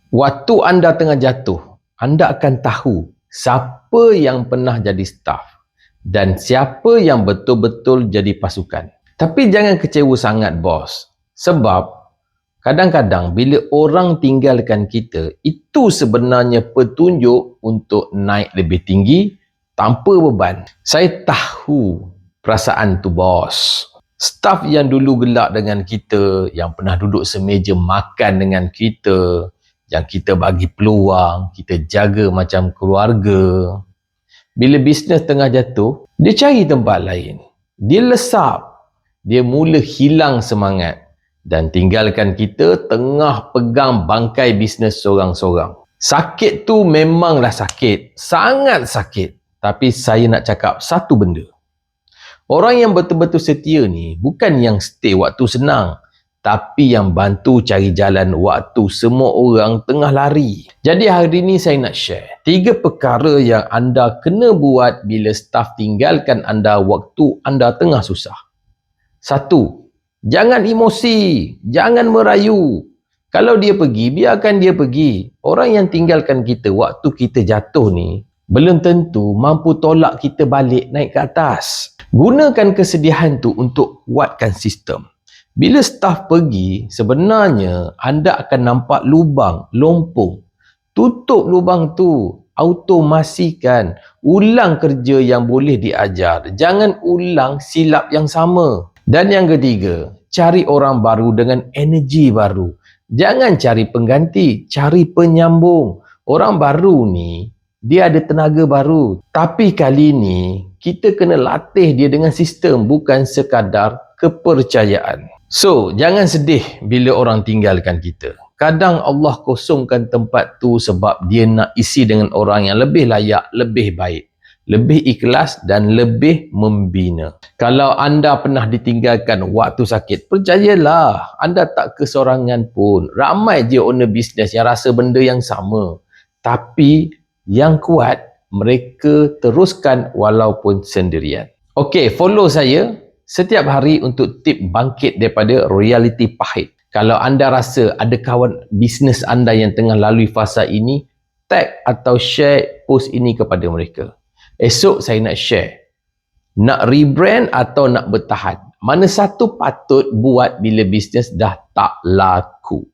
Waktu anda tengah jatuh, anda akan tahu siapa yang pernah jadi staff dan siapa yang betul-betul jadi pasukan. Tapi jangan kecewa sangat bos. Sebab kadang-kadang bila orang tinggalkan kita, itu sebenarnya petunjuk untuk naik lebih tinggi tanpa beban. Saya tahu perasaan tu bos. Staff yang dulu gelak dengan kita, yang pernah duduk semeja makan dengan kita, yang kita bagi peluang, kita jaga macam keluarga. Bila bisnes tengah jatuh, dia cari tempat lain. Dia lesap. Dia mula hilang semangat dan tinggalkan kita tengah pegang bangkai bisnes sorang-sorang. Sakit tu memanglah sakit, sangat sakit. Tapi saya nak cakap satu benda. Orang yang betul-betul setia ni bukan yang stay waktu senang, tapi yang bantu cari jalan waktu semua orang tengah lari. Jadi hari ni saya nak share 3 perkara yang anda kena buat bila staff tinggalkan anda waktu anda tengah susah. 1. Jangan emosi, jangan merayu. Kalau dia pergi, biarkan dia pergi. Orang yang tinggalkan kita waktu kita jatuh ni, belum tentu mampu tolak kita balik naik ke atas. Gunakan kesedihan tu untuk kuatkan sistem. Bila staff pergi, sebenarnya anda akan nampak lubang, lompong. Tutup lubang tu, automasikan. Ulang kerja yang boleh diajar. Jangan ulang silap yang sama. Dan yang ketiga, cari orang baru dengan energi baru. Jangan cari pengganti, cari penyambung. Orang baru ni, dia ada tenaga baru. Tapi kali ni, kita kena latih dia dengan sistem, bukan sekadar kepercayaan. So, jangan sedih bila orang tinggalkan kita. Kadang Allah kosongkan tempat tu sebab dia nak isi dengan orang yang lebih layak, lebih baik, lebih ikhlas dan lebih membina. Kalau anda pernah ditinggalkan waktu sakit, percayalah, anda tak kesorangan pun. Ramai je owner bisnes yang rasa benda yang sama. Tapi yang kuat, mereka teruskan walaupun sendirian. Okey, follow saya setiap hari untuk tip bangkit daripada realiti pahit. Kalau anda rasa ada kawan bisnes anda yang tengah lalui fasa ini, tag atau share post ini kepada mereka. Esok saya nak share, nak rebrand atau nak bertahan. Mana satu patut buat bila bisnes dah tak laku?